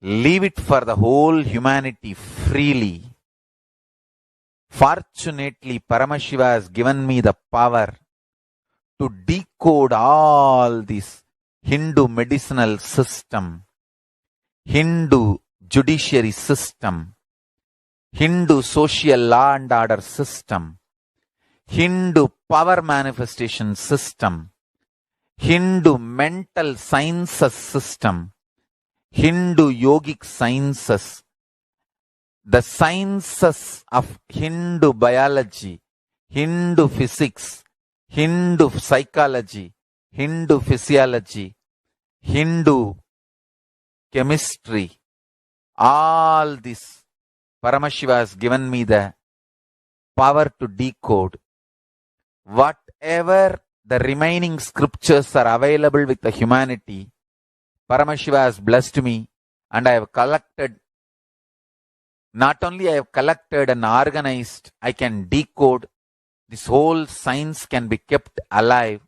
Leave it for the whole humanity freely. Fortunately, Paramashiva has given me the power to decode all this Hindu medicinal system, Hindu judiciary system, Hindu social law and order system, Hindu power manifestation system, Hindu mental sciences system, Hindu yogic sciences, the sciences of Hindu biology, Hindu physics, Hindu psychology, Hindu physiology, Hindu chemistry, all this Paramashiva has given me the power to decode. Whatever the remaining scriptures are available with the humanity, Paramashiva has blessed me, and I have collected, not only I have collected and organized, I can decode. This whole science can be kept alive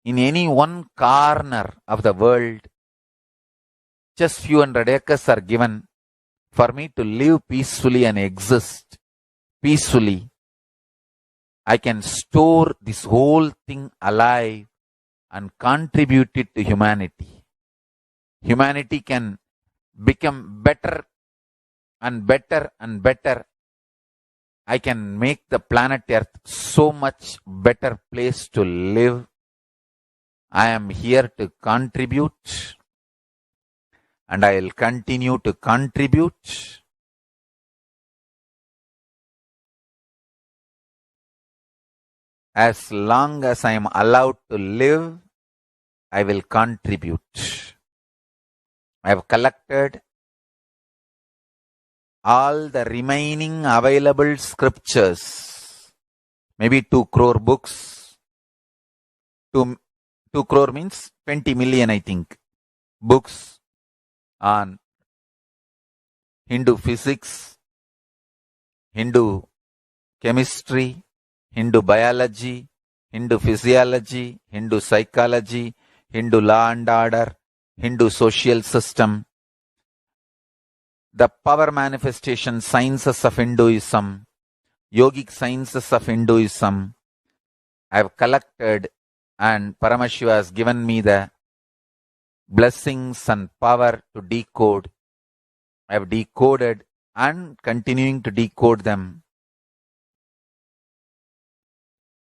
in any one corner of the world. Just few hundred acres are given for me to live peacefully and exist peacefully. I can store this whole thing alive and contribute it to humanity. Humanity can become better and better and better. I can make the planet Earth so much better place to live. I am here to contribute, and I will continue to contribute. As long as I am allowed to live, I will contribute. I have collected all the remaining available scriptures, maybe 2 crore books. 2 crore means 20 million, I think, books on Hindu physics, Hindu chemistry, Hindu biology, Hindu physiology, Hindu psychology, Hindu law and order, Hindu social system, the power manifestation sciences of Hinduism, yogic sciences of Hinduism. I have collected, and Paramashiva has given me the blessings and power to decode. I have decoded and continuing to decode them.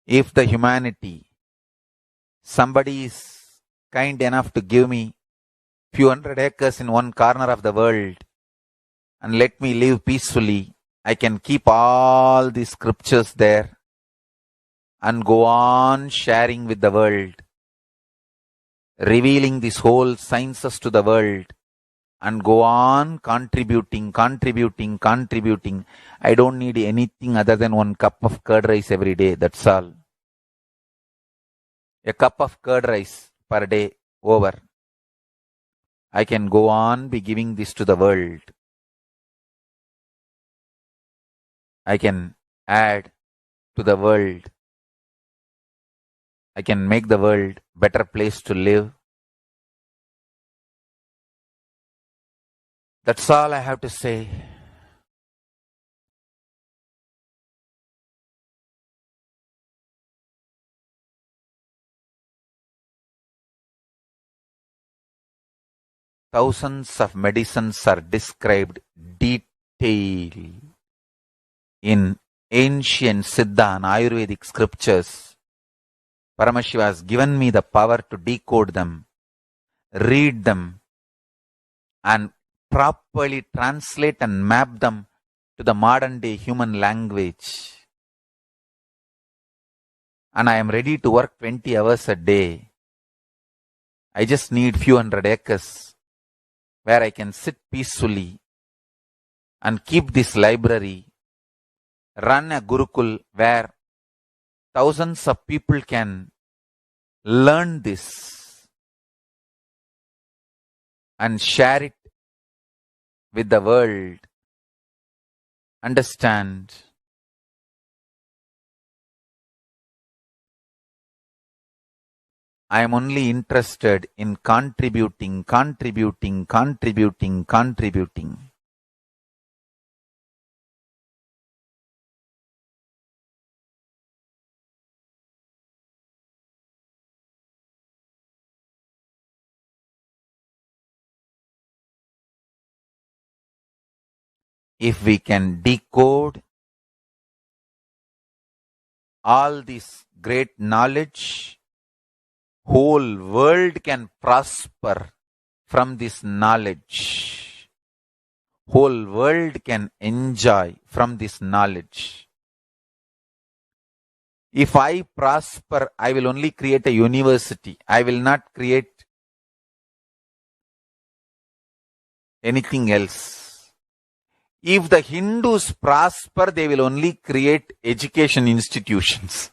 If the humanity, somebody is kind enough to give me few hundred acres in one corner of the world and let me live peacefully, I can keep all these scriptures there and go on sharing with the world, revealing these whole sciences to the world, and go on contributing. I don't need anything other than 1 cup of curd rice every day. That's all. A cup of curd rice per day over. I can go on be giving this to the world. I can add to the world. I can make the world better place to live. That's all I have to say. Thousands of medicines are described detail in ancient Siddha and Ayurvedic scriptures. Paramashiva has given me the power to decode them, read them, and properly translate and map them to the modern day human language. And I am ready to work 20 hours a day. I just need few hundred acres where I can sit peacefully and keep this library, run a Gurukul where thousands of people can learn this and share it with the world, understand. I am only interested in contributing. If we can decode all this great knowledge, whole world can prosper from this knowledge. Whole world can enjoy from this knowledge. If I prosper, I will only create a university. I will not create anything else. If the Hindus prosper, they will only create education institutions.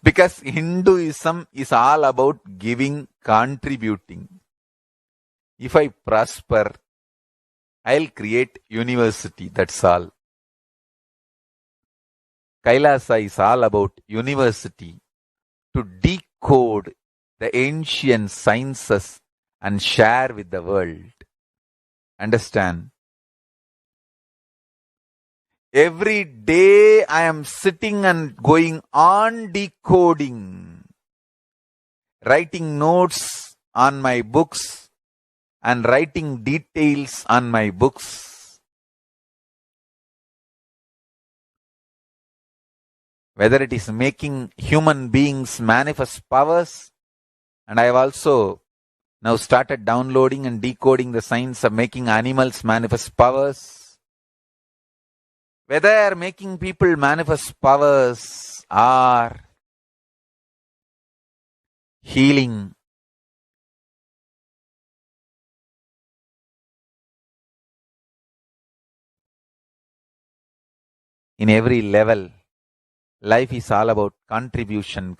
Because Hinduism is all about giving, contributing. If I prosper, I'll create university, that's all. Kailasa is all about university to decode the ancient sciences and share with the world. Understand? Every day I am sitting and going on decoding, writing notes on my books and writing details on my books. Whether it is making human beings manifest powers, and I have also now started downloading and decoding the science of making animals manifest powers. Whether making people manifest powers or healing, in every level, life is all about contribution.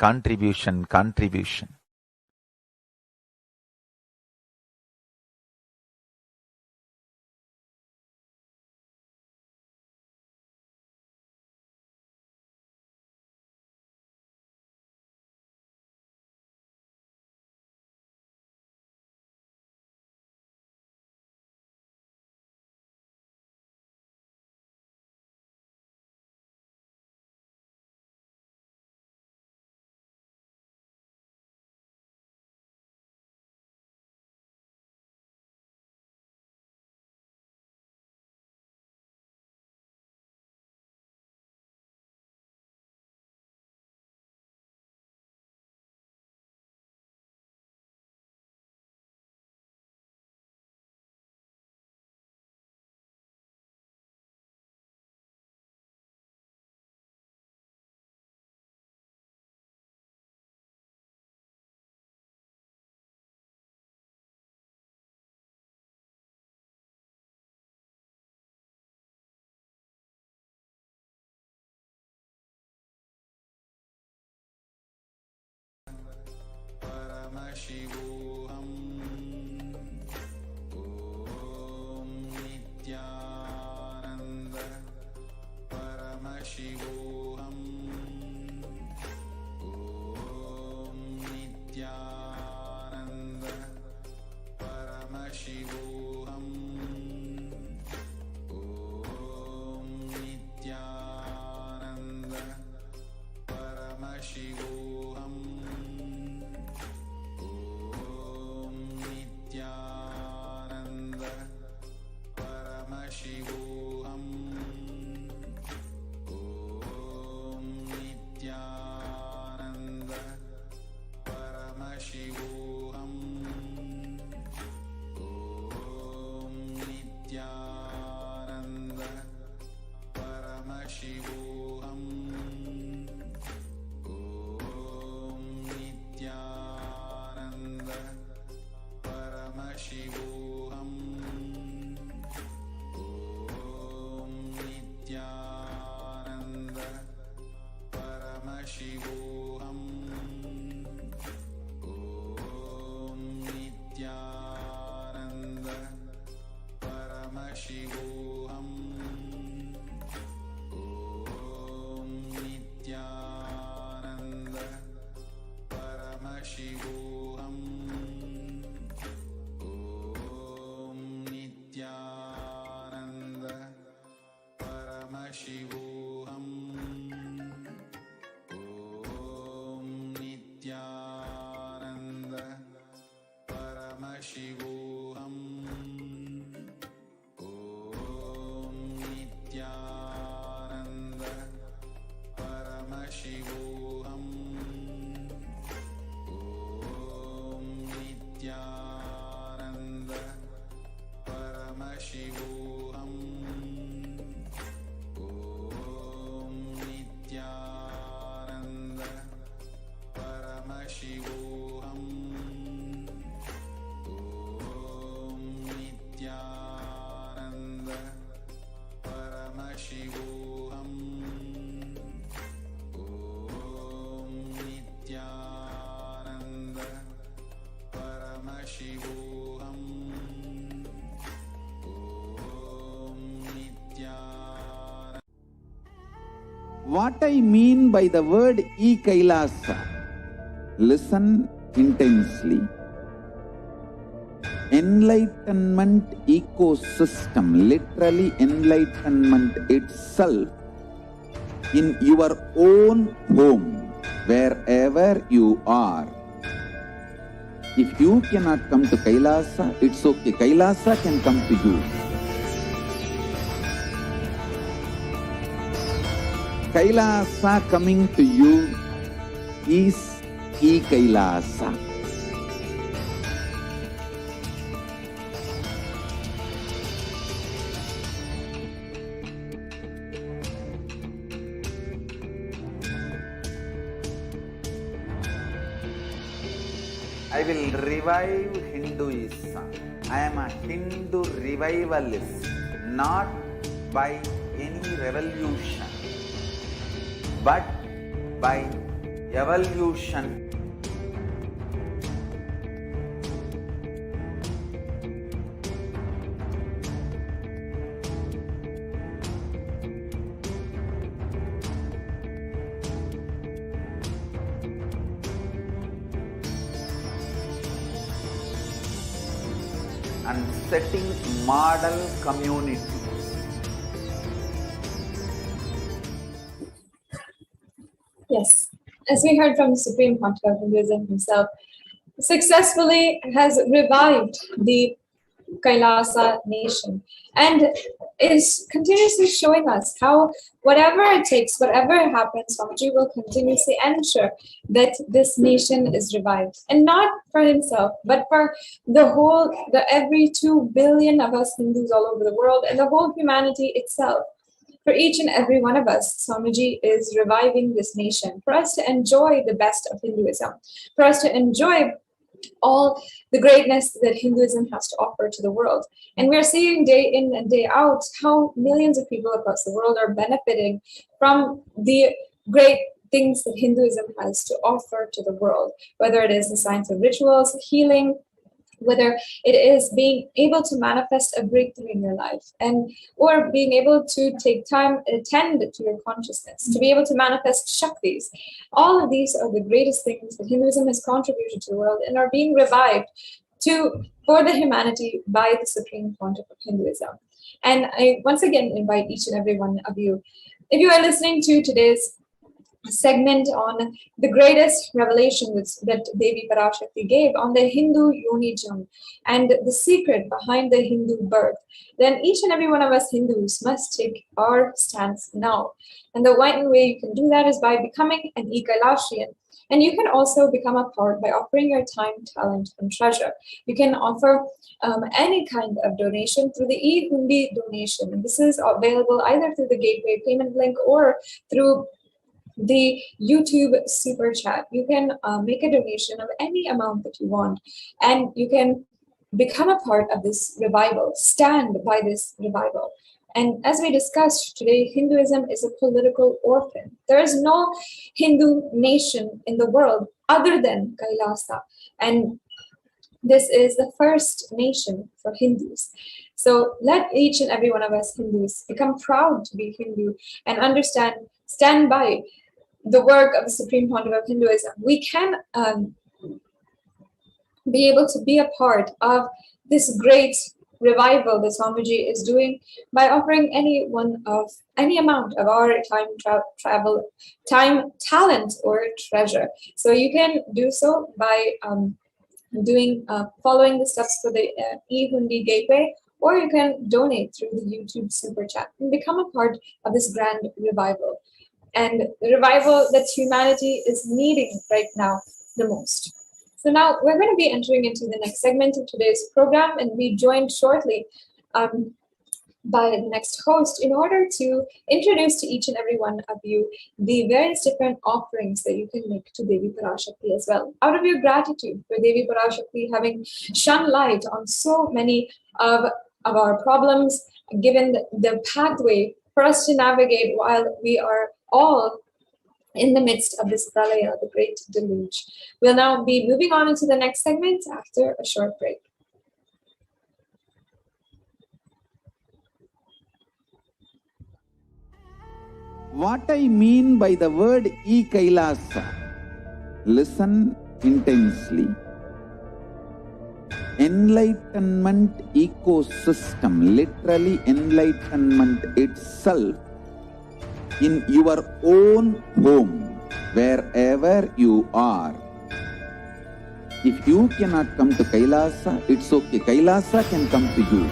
Paramashivoham. Om Nithyananda Paramashivoham. Om Nithyananda Paramashivoham. Om Nithyananda Paramashivoham. Om Paramashivoham. Om Nithyananda Paramashivoham. Om Nithyananda Paramashivoham. Om Nithyananda Paramashivoham. Om Nithyananda Paramashivoham. Om Nithyananda Paramashivoham. Om Nithyananda Paramashivoham. Om Nithyananda. What I mean by the word Kailasa, listen intensely. Enlightenment ecosystem, literally enlightenment itself, in your own home, wherever you are. If you cannot come to Kailasa, it's okay. Kailasa can come to you. Kailasa coming to you is Kailasa. I will revive Hinduism. I am a Hindu revivalist, not by any revolution, but by evolution. And setting model community. Yes, as we heard from the Supreme Pontiff of Hinduism himself, successfully has revived the Kailasa nation and is continuously showing us how whatever it takes, whatever happens, Swamiji will continuously ensure that this nation is revived. And not for himself, but for every 2 billion of us Hindus all over the world and the whole humanity itself. For each and every one of us, Swamiji is reviving this nation for us to enjoy the best of Hinduism, for us to enjoy all the greatness that Hinduism has to offer to the world. And we're seeing day in and day out how millions of people across the world are benefiting from the great things that Hinduism has to offer to the world, whether it is the science of rituals, healing, whether it is being able to manifest a breakthrough in your life, and or being able to take time and attend to your consciousness, to be able to manifest Shaktis. All of these are the greatest things that Hinduism has contributed to the world and are being revived for the humanity by the Supreme Pontiff of Hinduism. And I once again invite each and every one of you, if you are listening to today's segment on the greatest revelation that Devi Parashakti gave on the Hindu Yonijam and the secret behind the Hindu birth, then each and every one of us Hindus must take our stance now. And the one way you can do that is by becoming an Kailashian. And you can also become a part by offering your time, talent, and treasure. You can offer any kind of donation through the e-Hundi donation. And this is available either through the Gateway payment link or through the YouTube super chat. You can make a donation of any amount that you want, and you can become a part of this revival, stand by this revival. And as we discussed today, Hinduism is a political orphan. There is no Hindu nation in the world other than Kailasa. And this is the first nation for Hindus. So let each and every one of us Hindus become proud to be Hindu and stand by the work of the Supreme Pontiff of Hinduism. We can be able to be a part of this great revival that Swamiji is doing by offering any amount of our time, talent, or treasure. So you can do so by following the steps for the e-Hundi gateway, or you can donate through the YouTube super chat and become a part of this grand revival, and the revival that humanity is needing right now the most. So now we're going to be entering into the next segment of today's program, and be joined shortly by the next host in order to introduce to each and every one of you the various different offerings that you can make to Devi Parashakti as well. Out of your gratitude for Devi Parashakti having shone light on so many of our problems, given the pathway for us to navigate while we are all in the midst of this pralaya, the great deluge. We'll now be moving on into the next segment after a short break. What I mean by the word Kailasa, listen intensely. Enlightenment ecosystem, literally enlightenment itself, in your own home, wherever you are. If you cannot come to Kailasa, it's okay. Kailasa can come to you.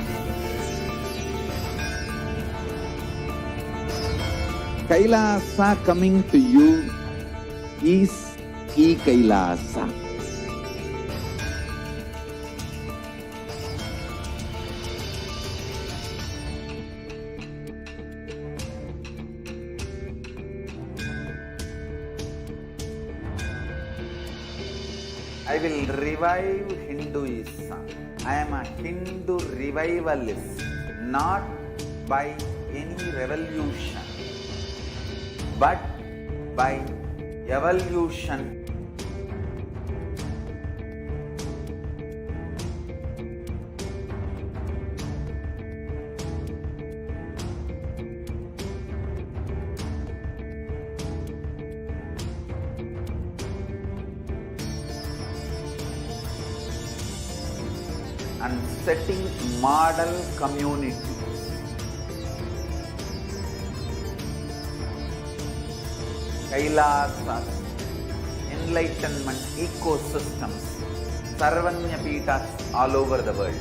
Kailasa coming to you is Kailasa. I will revive Hinduism. I am a Hindu revivalist, not by any revolution, but by evolution. And setting model community. Kailasa, enlightenment ecosystems, Sarvanya Peethas all over the world.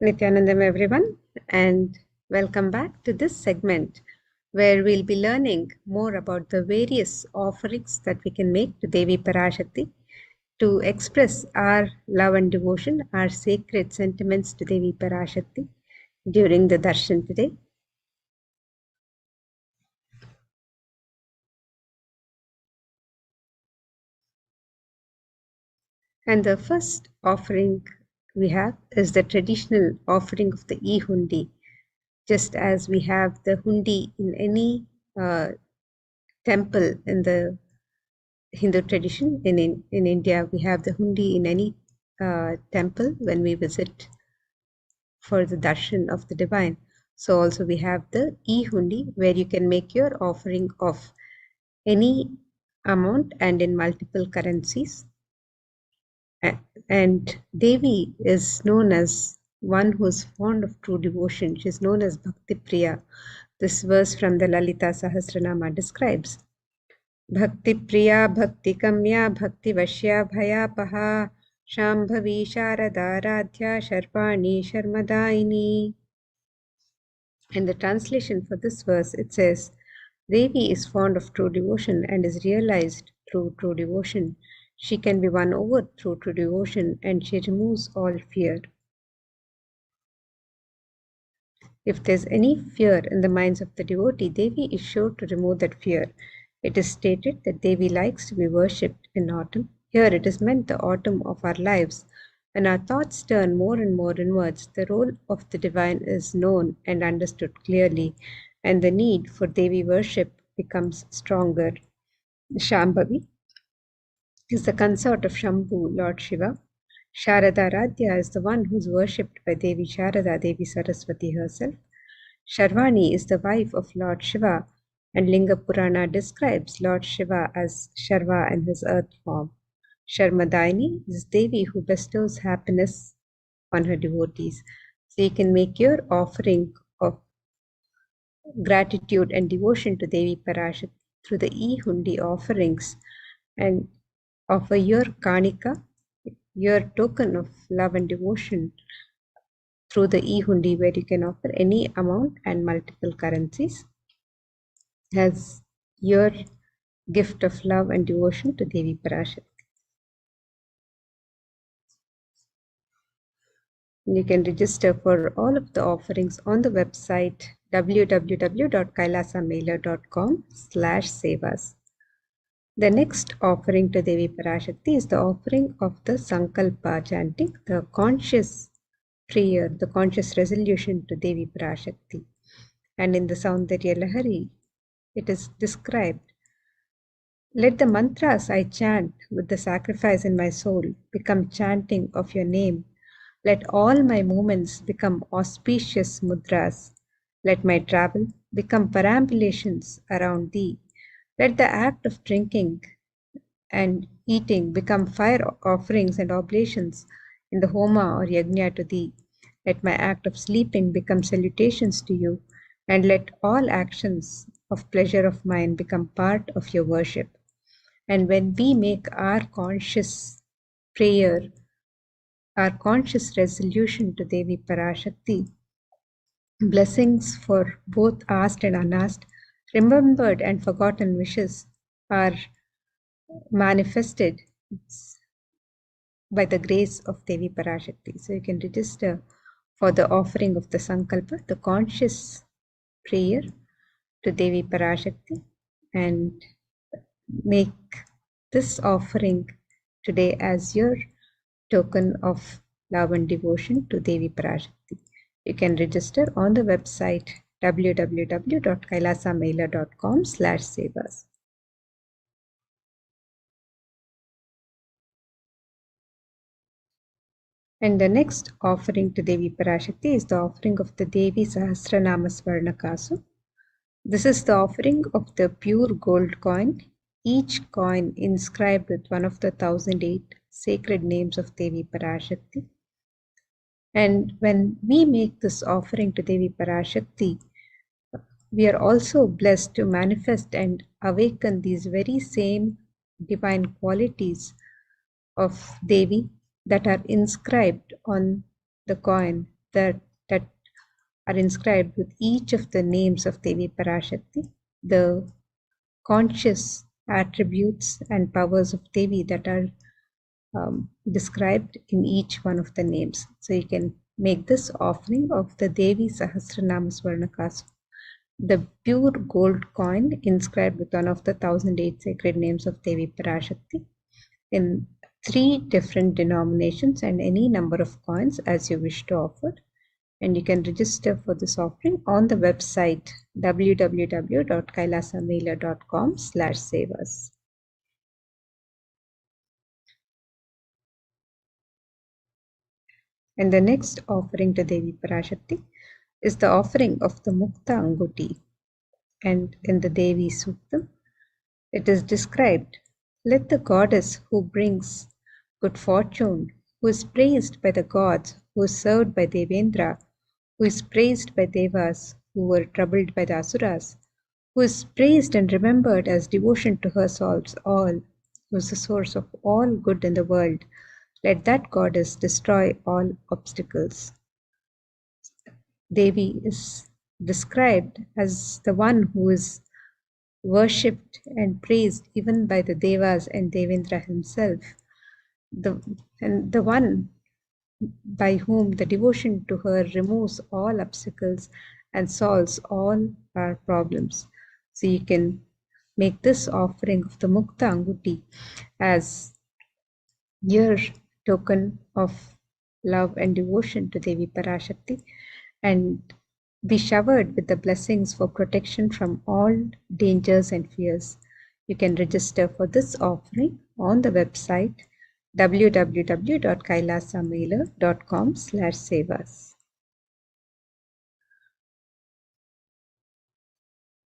Nithyanandam everyone, and welcome back to this segment where we'll be learning more about the various offerings that we can make to Devi Parashakti to express our love and devotion, our sacred sentiments to Devi Parashakti during the darshan today. And the first offering we have is the traditional offering of the e-Hundi. Just as we have the hundi in any temple in the Hindu tradition, in India, we have the hundi in any temple when we visit for the darshan of the divine. So also we have the e-Hundi where you can make your offering of any amount and in multiple currencies. And Devi is known as one who is fond of true devotion. She is known as Bhakti Priya. This verse from the Lalita Sahasranama describes Bhakti Priya, Bhakti Kamya, Bhakti Vashya, Bhayapaha, Shambhavi, Sharada, Radhya, Sharpani, Sharmadaini. In the translation for this verse, it says, Devi is fond of true devotion and is realized through true devotion. She can be won over through true devotion, and she removes all fear. If there's any fear in the minds of the devotee, Devi is sure to remove that fear. It is stated that Devi likes to be worshipped in autumn. Here it is meant the autumn of our lives. When our thoughts turn more and more inwards, the role of the divine is known and understood clearly, and the need for Devi worship becomes stronger. Shambhavi is the consort of Shambhu, Lord Shiva. Sharada Radhya is the one who is worshipped by Devi Sharada, Devi Saraswati herself. Sharvani is the wife of Lord Shiva, And Linga Purana describes Lord Shiva as Sharva in his earth form. Sharmadayini is Devi who bestows happiness on her devotees. So you can make your offering of gratitude and devotion to Devi Parashakti through the e-hundi offerings and offer your kanika, your token of love and devotion through the e-hundi, where you can offer any amount and multiple currencies as your gift of love and devotion to Devi Parashakti. You can register for all of the offerings on the website www.kailasamailer.com/sevas. The next offering to Devi Parashakti is the offering of the Sankalpa chanting, the conscious prayer, the conscious resolution to Devi Parashakti. And in the Saundarya Lahari, it is described, let the mantras I chant with the sacrifice in my soul become chanting of your name. Let all my movements become auspicious mudras. Let my travel become perambulations around thee. Let the act of drinking and eating become fire offerings and oblations in the homa or yajna to thee. Let my act of sleeping become salutations to you, and let all actions of pleasure of mine become part of your worship. And when we make our conscious prayer, our conscious resolution to Devi Parashakti, blessings for both asked and unasked, remembered and forgotten wishes are manifested by the grace of Devi Parashakti. So you can register for the offering of the Sankalpa, the conscious prayer to Devi Parashakti, and make this offering today as your token of love and devotion to Devi Parashakti. You can register on the website www.kailasamailer.com/sevas. And the next offering to Devi Parashakti is the offering of the Devi Sahasranama Swarnakasu. This is the offering of the pure gold coin, each coin inscribed with one of the 1008 sacred names of Devi Parashakti. And when we make this offering to Devi Parashakti, we are also blessed to manifest and awaken these very same divine qualities of Devi that are inscribed on the coin, that are inscribed with each of the names of Devi Parashakti, the conscious attributes and powers of Devi that are described in each one of the names. So you can make this offering of the Devi Sahasranama Swarnakasu, the pure gold coin inscribed with one of the 1008 sacred names of Devi Parashakti, in 3 different denominations and any number of coins as you wish to offer. And you can register for this offering on the website www.kailasamailer.com/sevas. And the next offering to Devi Parashakti is the offering of the Mukta Anguti. And in the Devi Suktam, it is described, let the goddess who brings good fortune, who is praised by the gods, who is served by Devendra, who is praised by Devas, who were troubled by the Asuras, who is praised and remembered as devotion to her solves all, who is the source of all good in the world, let that goddess destroy all obstacles. Devi is described as the one who is worshipped and praised even by the Devas and Devendra himself, the one by whom the devotion to her removes all obstacles and solves all our problems. So you can make this offering of the Mukta Anguti as your token of love and devotion to Devi Parashakti, and be showered with the blessings for protection from all dangers and fears. You can register for this offering on the website www.kailasamailer.com/sevas.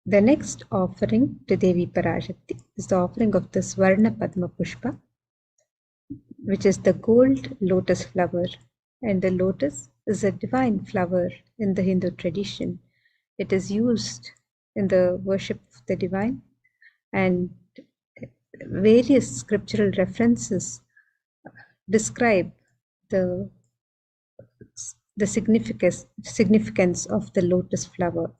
The next offering to Devi Parashakti is the offering of the Swarna Padma Pushpa, which is the gold lotus flower. And the lotus is a divine flower in the Hindu tradition. It is used in the worship of the divine, and various scriptural references describe the significance of the lotus flower.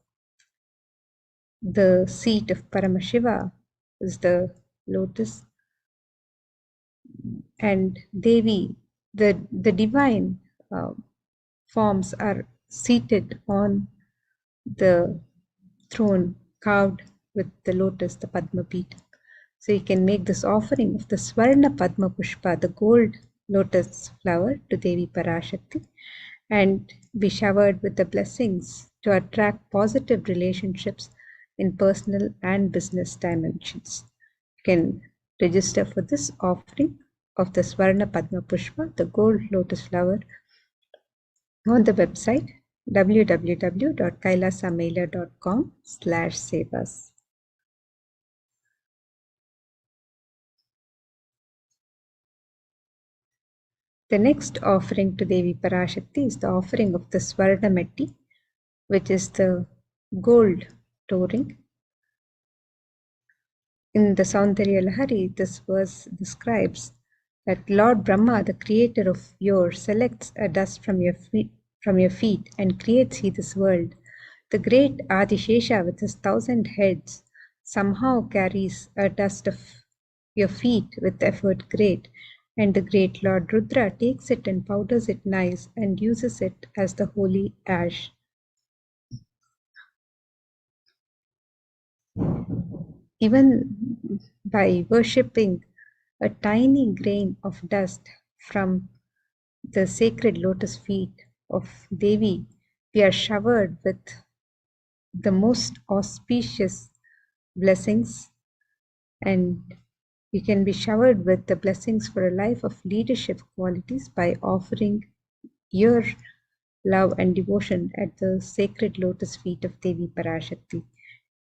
The seat of Paramashiva is the lotus, and Devi, the divine forms are seated on the throne carved with the lotus, the Padma Pita. So you can make this offering of the Swarna Padma Pushpa, the gold lotus flower, to Devi Parashakti, and be showered with the blessings to attract positive relationships in personal and business dimensions. You can register for this offering of the Swarna Padma Pushpa, the gold lotus flower, on the website www.kailasamailer.com/sevas. The next offering to Devi Parashakti is the offering of the Swarnametti, which is the gold touring. In the Saundarya Lahari, this verse describes that Lord Brahma, the creator of yore, selects a dust from your feet and creates he this world. The great Adishesha with his 1,000 heads somehow carries a dust of your feet with effort great, and the great Lord Rudra takes it and powders it nice and uses it as the holy ash. Even by worshipping a tiny grain of dust from the sacred lotus feet of Devi, we are showered with the most auspicious blessings, and you can be showered with the blessings for a life of leadership qualities by offering your love and devotion at the sacred lotus feet of Devi Parashakti.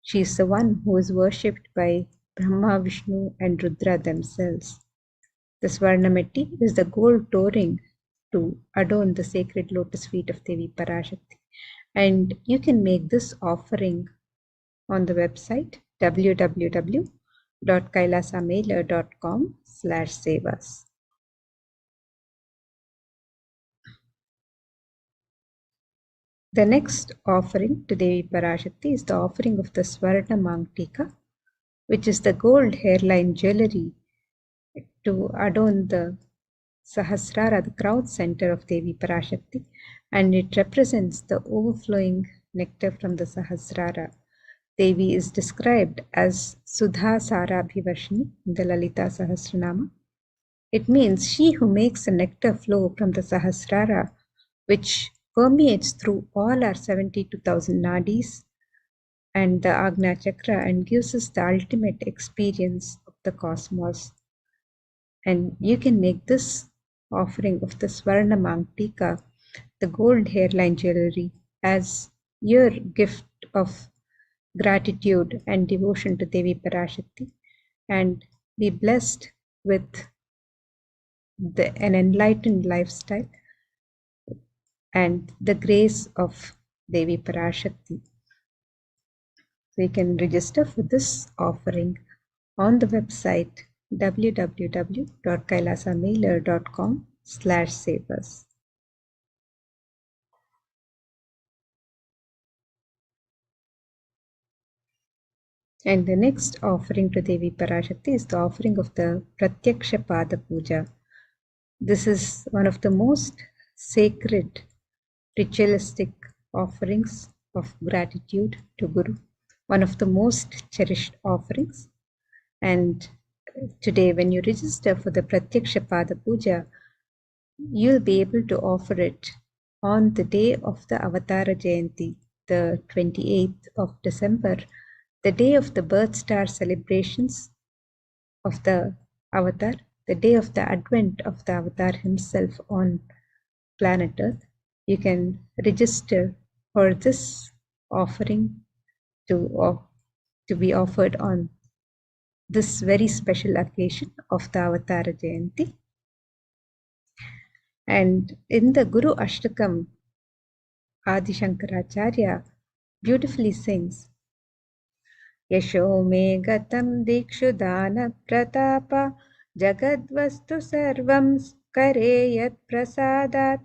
She is the one who is worshipped by Brahma, Vishnu, and Rudra themselves. The Swarnametti is the gold touring to adorn the sacred lotus feet of Devi Parashakti. And you can make this offering on the website www.kailasamailer.com/sevas. The next offering to Devi Parashakti is the offering of the Swarna Mangtika, which is the gold hairline jewelry to adorn the Sahasrara, the crown center of Devi Parashakti, and it represents the overflowing nectar from the Sahasrara. Devi is described as Sudha Sarabhivarshini in the Lalita Sahasranama. It means she who makes the nectar flow from the Sahasrara, which permeates through all our 72,000 nadis and the Agna Chakra and gives us the ultimate experience of the cosmos. And you can make this offering of the Swarna Mangtika, the gold hairline jewelry, as your gift of gratitude and devotion to Devi Parashakti, and be blessed with an enlightened lifestyle and the grace of Devi Parashakti. So you can register for this offering on the website www.kailasamailer.com/sevas. And the next offering to Devi Parashakti is the offering of the Pratyaksha Pada Puja. This is one of the most sacred ritualistic offerings of gratitude to Guru, one of the most cherished offerings. And today, when you register for the Pratyaksha Pada Puja, you'll be able to offer it on the day of the Avatara Jayanti, the 28th of December, the day of the birth star celebrations of the Avatar, the day of the advent of the Avatar himself on planet Earth. You can register for this offering to to be offered on this very special occasion of the Avatara Jayanti. And in the Guru Ashtakam, Adi Shankaracharya beautifully sings, Yasho me gatam dikshu dana pratapa jagadvastu sarvam kareyat prasadat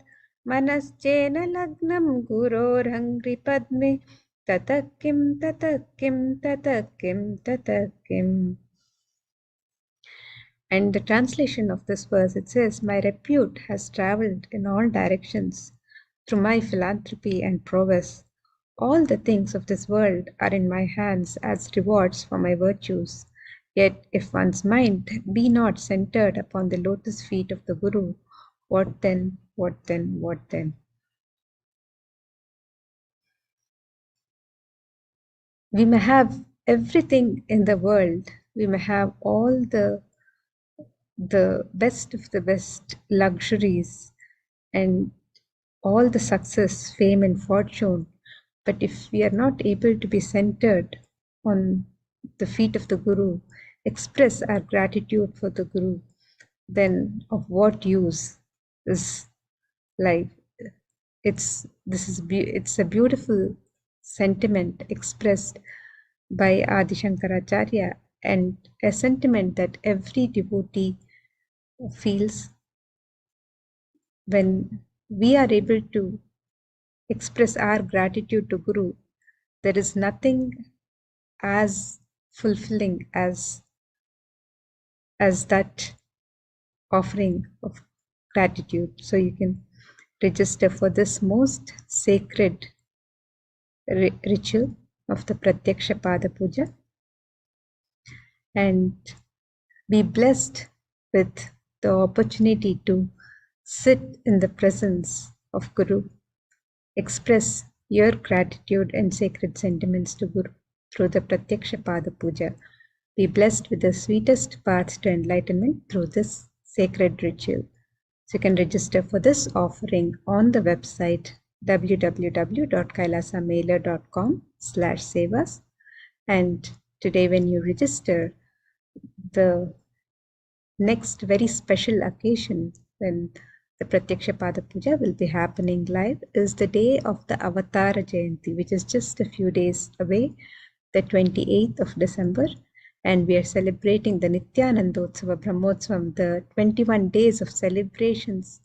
manaschena lagnam gurorhangri padme tatakim tatakim tatakim tatakim. And the translation of this verse, it says, my repute has traveled in all directions through my philanthropy and prowess. All the things of this world are in my hands as rewards for my virtues. Yet if one's mind be not centered upon the lotus feet of the Guru, what then, what then, what then? We may have everything in the world. We may have all the best of the best luxuries and all the success, fame, and fortune. But if we are not able to be centered on the feet of the Guru, express our gratitude for the Guru, then of what use is life? It's a beautiful sentiment expressed by Adi Shankaracharya, and a sentiment that every devotee feels when we are able to express our gratitude to Guru. There is nothing as fulfilling as that offering of gratitude. So you can register for this most sacred ritual of the Pratyaksha Pada Puja and be blessed with the opportunity to sit in the presence of Guru, express your gratitude and sacred sentiments to Guru through the Pratyaksha Pada Puja. Be blessed with the sweetest path to enlightenment through this sacred ritual. So you can register for this offering on the website www.kailasamailer.com/sevas. And today when you register, the next very special occasion when the Pratyaksha Pada Puja will be happening live is the day of the Avatara Jayanti, which is just a few days away, the 28th of December. And we are celebrating the Nithyanandotsava Brahmotsavam, the 21 days of celebrations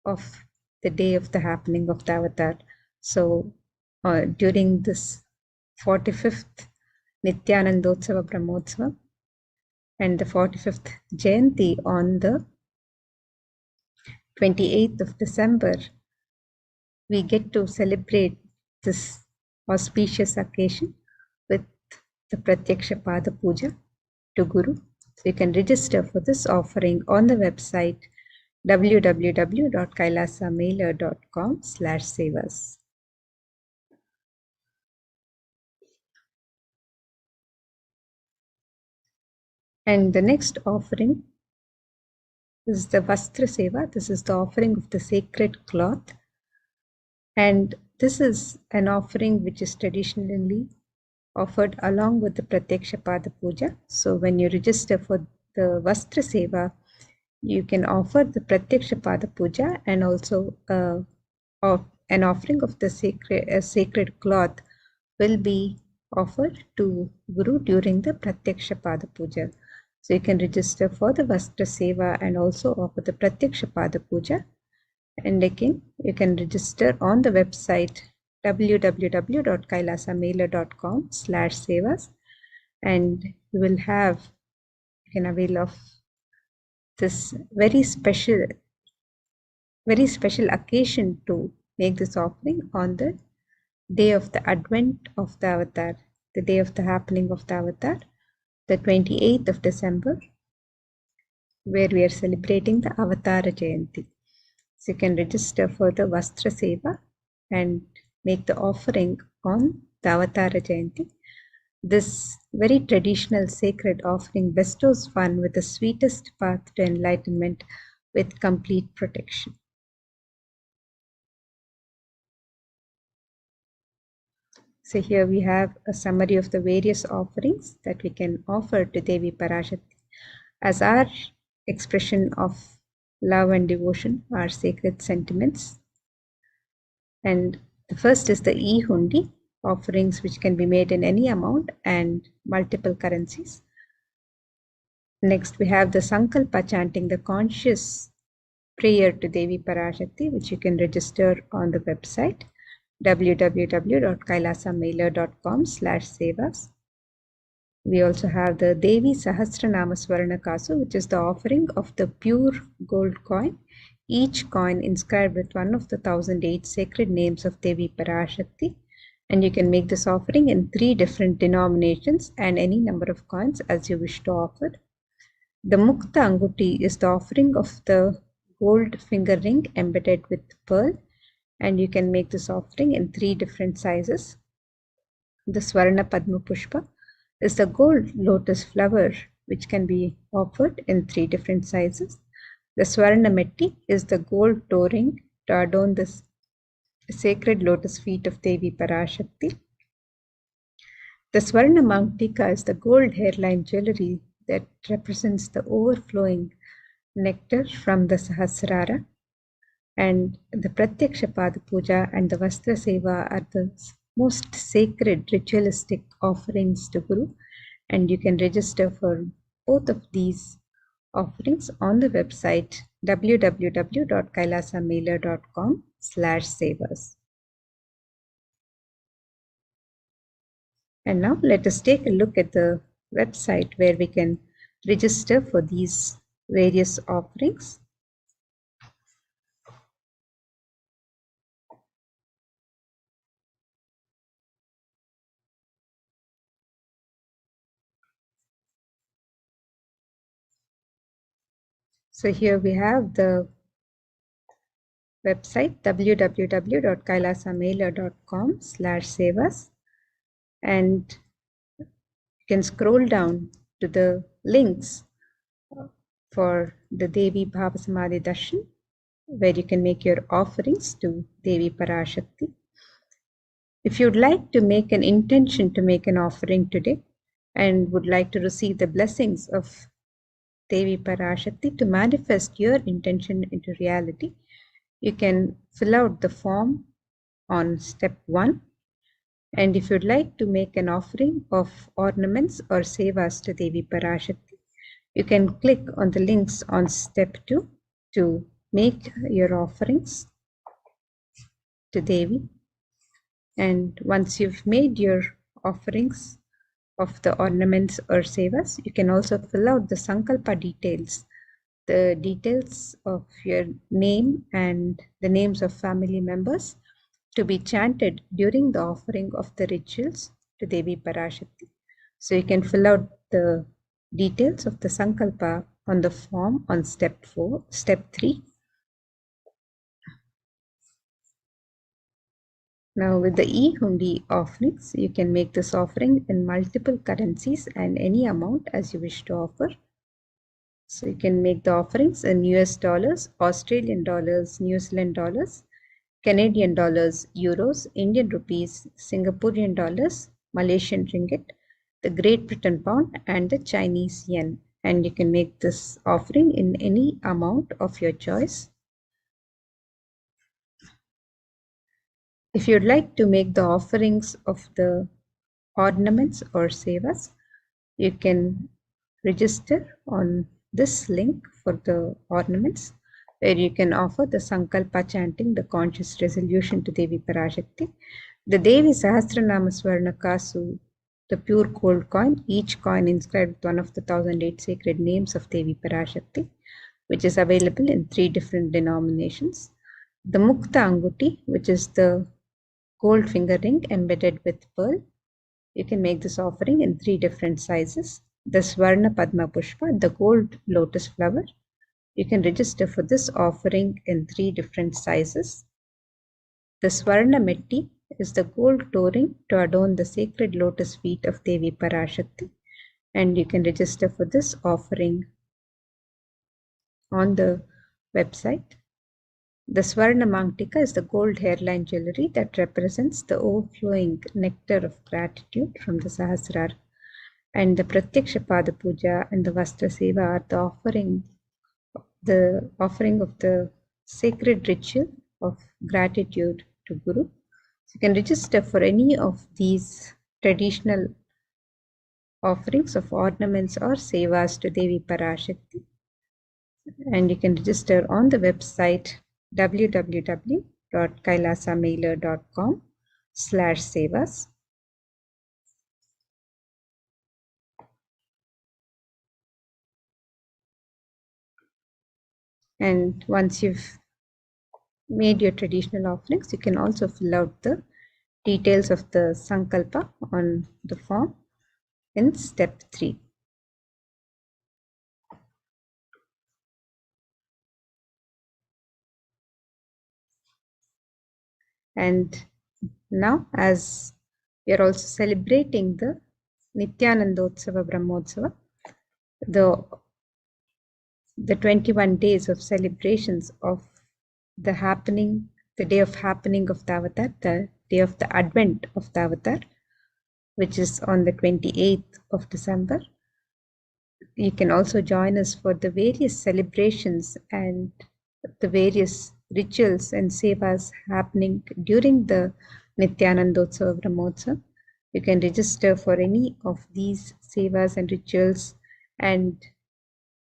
of the day of the happening of the Avatar. So during this 45th Nithyanandotsava Brahmotsavam and the 45th Jayanti on the 28th of December, we get to celebrate this auspicious occasion with the Pratyaksha Pada Puja to Guru. So you can register for this offering on the website www.kailasamailer.com/sevas. And the next offering is the Vastra Seva. This is the offering of the sacred cloth. And this is an offering which is traditionally offered along with the Pratyaksha Pada Puja. So when you register for the Vastra Seva, you can offer the Pratyaksha Pada Puja and also an offering of the sacred cloth will be offered to Guru during the Pratyaksha Pada Puja. So you can register for the Vastra Seva and also offer the Pratyaksha Pada Puja. And again, you can register on the website www.kailasamailer.com/sevas, and you can avail of this very special occasion to make this offering on the day of the advent of the Avatar, the day of the happening of the Avatar, the 28th of December, where we are celebrating the Avatara Jayanti. So you can register for the Vastra Seva and make the offering on the Avatara Jayanti. This very traditional sacred offering bestows one with the sweetest path to enlightenment with complete protection. So here we have a summary of the various offerings that we can offer to Devi Parashakti as our expression of love and devotion, our sacred sentiments. And the first is the e-hundi, offerings which can be made in any amount and multiple currencies. Next, we have the Sankalpa chanting, the conscious prayer to Devi Parashakti, which you can register on the website www.kailasamailer.com/sevas. We also have the Devi Sahasranama Swarna Kasu, which is the offering of the pure gold coin, each coin inscribed with one of the 1008 sacred names of Devi Parashakti. And you can make this offering in 3 different denominations and any number of coins as you wish to offer. The Mukta Anguti is the offering of the gold finger ring embedded with pearl, and you can make this offering in 3 different sizes. The Swarna Padma Pushpa is the gold lotus flower, which can be offered in 3 different sizes. The Swarna Metti is the gold toe ring to adorn the sacred lotus feet of Devi Parashakti. The Swarna Mangtika is the gold hairline jewelry that represents the overflowing nectar from the Sahasrara. And the Pratyaksha Pada Puja and the Vastra Seva are the most sacred ritualistic offerings to Guru. And you can register for both of these offerings on the website www.kailasamailer.com/sevas. And now let us take a look at the website where we can register for these various offerings. So here we have the website www.kailasamailer.com/sevas, and you can scroll down to the links for the Devi BHAVASAMADHI Darshan, where you can make your offerings to Devi Parashakti. If you'd like to make an intention to make an offering today and would like to receive the blessings of Devi Parashakti to manifest your intention into reality, you can fill out the form on step 1. And if you'd like to make an offering of ornaments or sevas to Devi Parashakti, you can click on the links on step 2 to make your offerings to Devi. And once you've made your offerings of the ornaments or sevas, you can also fill out the Sankalpa details, the details of your name and the names of family members to be chanted during the offering of the rituals to Devi Parashakti. So you can fill out the details of the Sankalpa on the form on step 3. Now with the e-hundi offerings, you can make this offering in multiple currencies and any amount as you wish to offer. So you can make the offerings in US dollars, Australian dollars, New Zealand dollars, Canadian dollars, euros, Indian rupees, Singaporean dollars, Malaysian ringgit, the Great Britain pound, and the Chinese yen. And you can make this offering in any amount of your choice. If you'd like to make the offerings of the ornaments or sevas, you can register on this link for the ornaments, where you can offer the Sankalpa chanting, the conscious resolution to Devi Parashakti, the Devi Sahasranama Swarna Kasu, the pure gold coin, each coin inscribed with one of the 1008 sacred names of Devi Parashakti, which is available in 3 different denominations. The Mukta Anguti, which is the gold finger ring embedded with pearl. You can make this offering in 3 different sizes. The Swarna Padma Pushpa, the gold lotus flower. You can register for this offering in 3 different sizes. The Swarna Metti is the gold toe ring to adorn the sacred lotus feet of Devi Parashakti, and you can register for this offering on the website The Swarna Mangtika is the gold hairline jewelry that represents the overflowing nectar of gratitude from the Sahasrar. And the Pratyaksha Pada Puja and the Vastra Seva are the offering of the sacred ritual of gratitude to Guru. So you can register for any of these traditional offerings of ornaments or sevas to Devi Parashakti. And you can register on the website www.kailasamailer.com/sevas. And once you've made your traditional offerings, you can also fill out the details of the Sankalpa on the form in step 3. And now, as we are also celebrating the Nithyanandotsava Brahmotsava, the 21 days of celebrations of the day of happening of the avatar, the day of the advent of the avatar, which is on the 28th of December. You can also join us for the various celebrations and the various rituals and sevas happening during the Nithyanandotsava Brahmotsava. You can register for any of these sevas and rituals and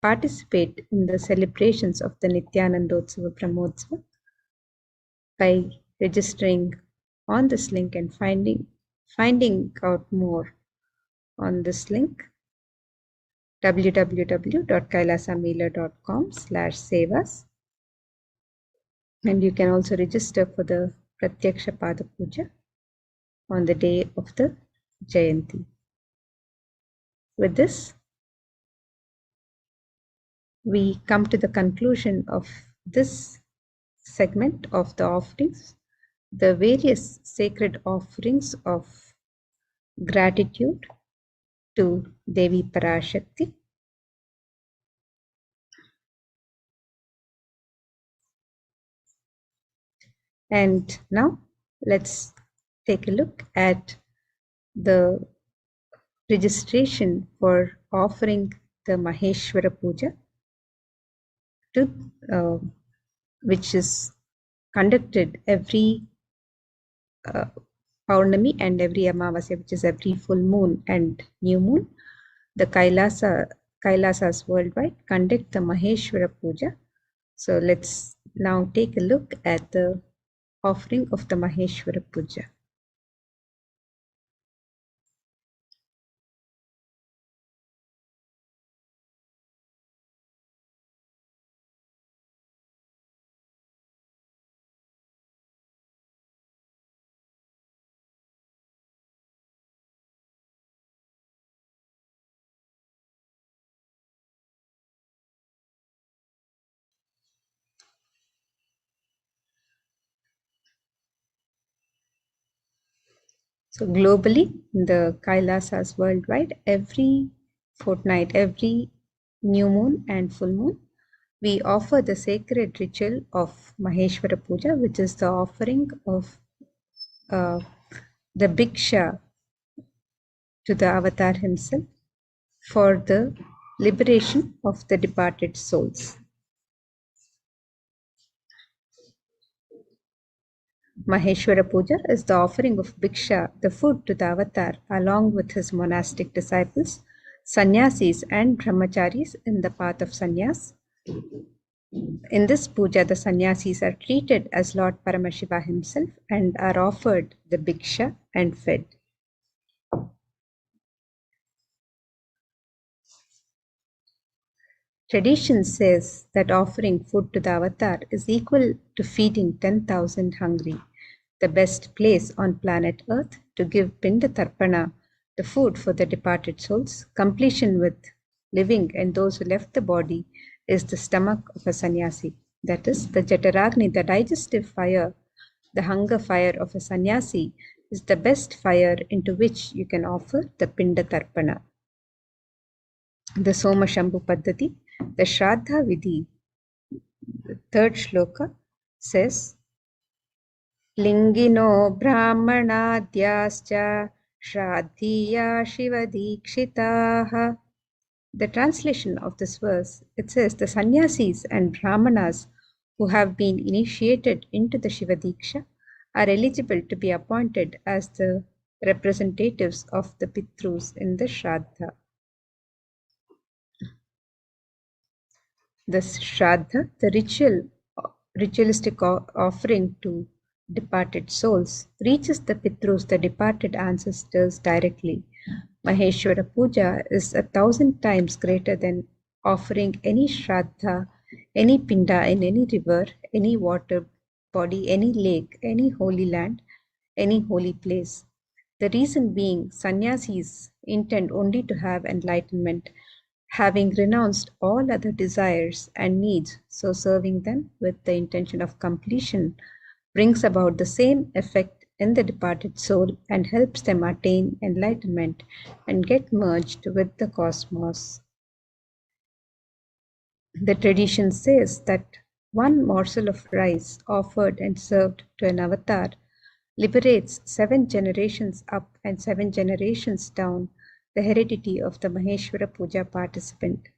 participate in the celebrations of the Nithyanandotsava Brahmotsava by registering on this link and finding out more on this link, www.kailasamailer.com/sevas. And you can also register for the Pratyaksha Pada Puja on the day of the Jayanti. With this, we come to the conclusion of this segment of the offerings, the various sacred offerings of gratitude to Devi Parashakti. And now let's take a look at the registration for offering the Maheshwara Puja, which is conducted every Paurnami and every Amavasya, which is every full moon and new moon. The Kailasas worldwide conduct the Maheshwara Puja. So let's now take a look at the offering of the Maheshwara Puja. So globally, in the Kailasas worldwide, every fortnight, every new moon and full moon, we offer the sacred ritual of Maheshwara Puja, which is the offering of the Bhiksha to the avatar himself for the liberation of the departed souls. Maheshwara Puja is the offering of Bhiksha, the food to the avatar, along with his monastic disciples, sannyasis and brahmacharis in the path of sannyas. In this puja, the sannyasis are treated as Lord Paramashiva himself and are offered the Bhiksha and fed. Tradition says that offering food to the avatar is equal to feeding 10,000 hungry. The best place on planet Earth to give Pinda Tarpana, the food for the departed souls, completion with living and those who left the body, is the stomach of a sannyasi. That is, the Jataragni, the digestive fire, the hunger fire of a sannyasi, is the best fire into which you can offer the Pinda Tarpana. The Soma Shambhu Paddhati, the Shraddha Vidhi, the third shloka, says, Lingino Brahmanadyascha Shraddhiya Shivadikshitaha. The translation of this verse, it says, the sannyasis and brahmanas who have been initiated into the Shivadiksha are eligible to be appointed as the representatives of the Pitrus in the Shraddha. The Shraddha, the ritualistic offering to departed souls, reaches the Pitrus, the departed ancestors, directly. Maheshwara Puja is 1,000 times greater than offering any Shraddha, any Pinda in any river, any water body, any lake, any holy land, any holy place. The reason being, sannyasis intend only to have enlightenment, having renounced all other desires and needs, so serving them with the intention of completion brings about the same effect in the departed soul and helps them attain enlightenment and get merged with the cosmos. The tradition says that one morsel of rice offered and served to an avatar liberates 7 generations up and 7 generations down the heredity of the Maheshwara Puja participant.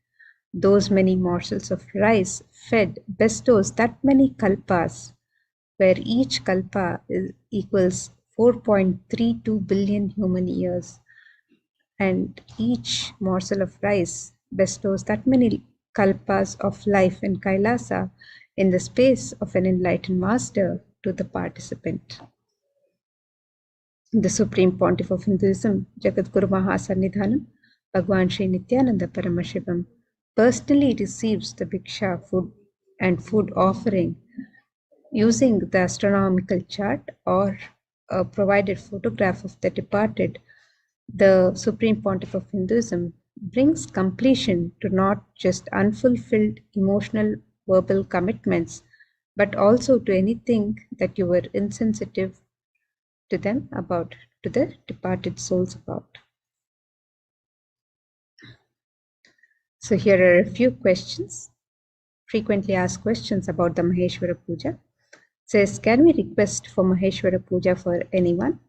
Those many morsels of rice fed bestows that many kalpas, where each kalpa equals 4.32 billion human years, and each morsel of rice bestows that many kalpas of life in Kailasa in the space of an enlightened master to the participant. The Supreme Pontiff of Hinduism, Jagadguru Mahasannidhanam, Bhagwan Sri Nithyananda Paramashivam, personally receives the Bhiksha food and food offering using the astronomical chart or a provided photograph of the departed. The Supreme Pontiff of Hinduism brings completion to not just unfulfilled emotional verbal commitments, but also to anything that you were insensitive to them about, to the departed souls about. So here are a few questions, frequently asked questions about the Maheshwara Puja. It says, can we request for Maheshwara Puja for anyone?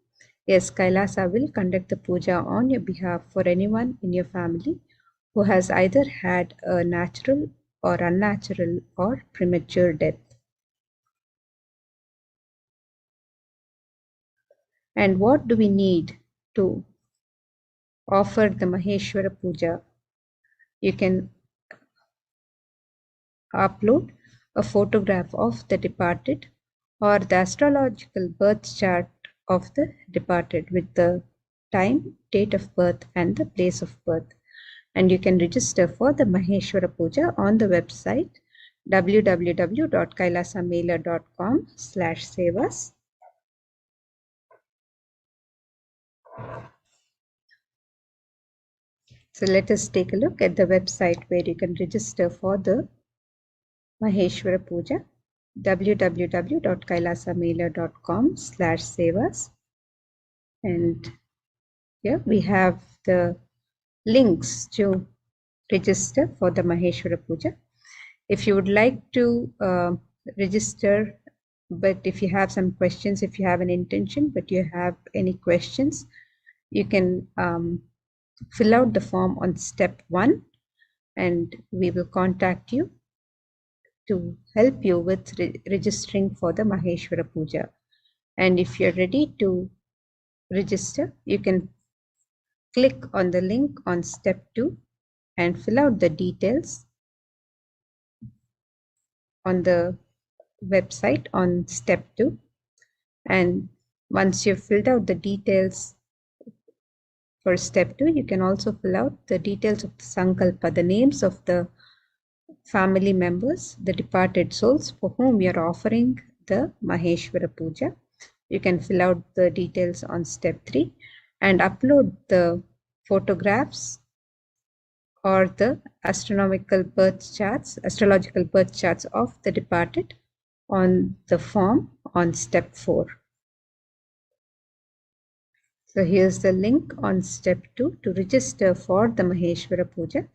Yes, Kailasa will conduct the puja on your behalf for anyone in your family who has either had a natural or unnatural or premature death. And what do we need to offer the Maheshwara Puja? You can upload a photograph of the departed or the astrological birth chart of the departed with the time, date of birth and the place of birth. And you can register for the Maheshwara Puja on the website www.kailasamailer.com/sevas. So let us take a look at the website where you can register for the Maheshwara Puja, www.kailasamailer.com/sevas. And here we have the links to register for the Maheshwara Puja. If you would like to register, but if you have some questions, if you have an intention, but you have any questions, you can fill out the form on step 1 and we will contact you to help you with registering for the Maheshwara Puja. And if you're ready to register, you can click on the link on step 2 and fill out the details on the website on step 2. And once you've filled out the details for step 2, you can also fill out the details of the Sankalpa, the names of the family members, the departed souls for whom you are offering the Maheshwara Puja. You can fill out the details on step 3 and upload the photographs or the astrological birth charts of the departed on the form on step 4. So here's the link on step 2 to register for the Maheshwara Puja.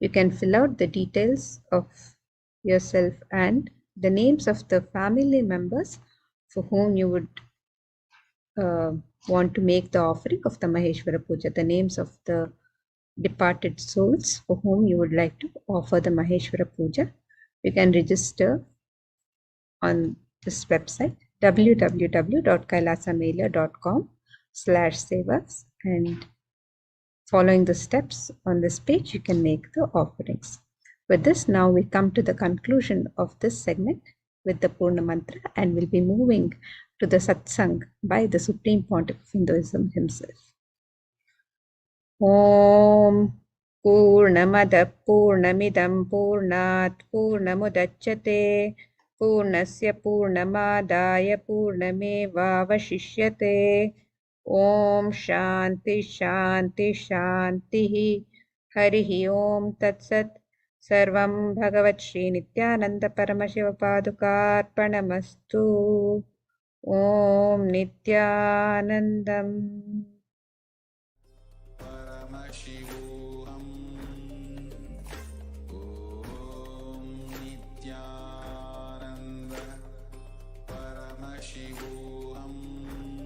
You can fill out the details of yourself and the names of the family members for whom you would want to make the offering of the Maheshwara Puja, the names of the departed souls for whom you would like to offer the Maheshwara Puja. You can register on this website www.kailasamailer.com/sevas, and following the steps on this page you can make the offerings. With this, now we come to the conclusion of this segment with the Purna Mantra, and we'll be moving to the Satsang by the Supreme Pontiff of Hinduism himself. Om Purnamada Purnamidam Purnat Purnamudachyate Purnasya Purnamadaya Purnamevavashishyate. Om Shanti Shanti Shanti. Harihi Om Tat Sat. Sarvam Bhagavat Shri Nithyananda Paramashiva Padukarpanamastu. Om Nithyanandam. Paramashivoham.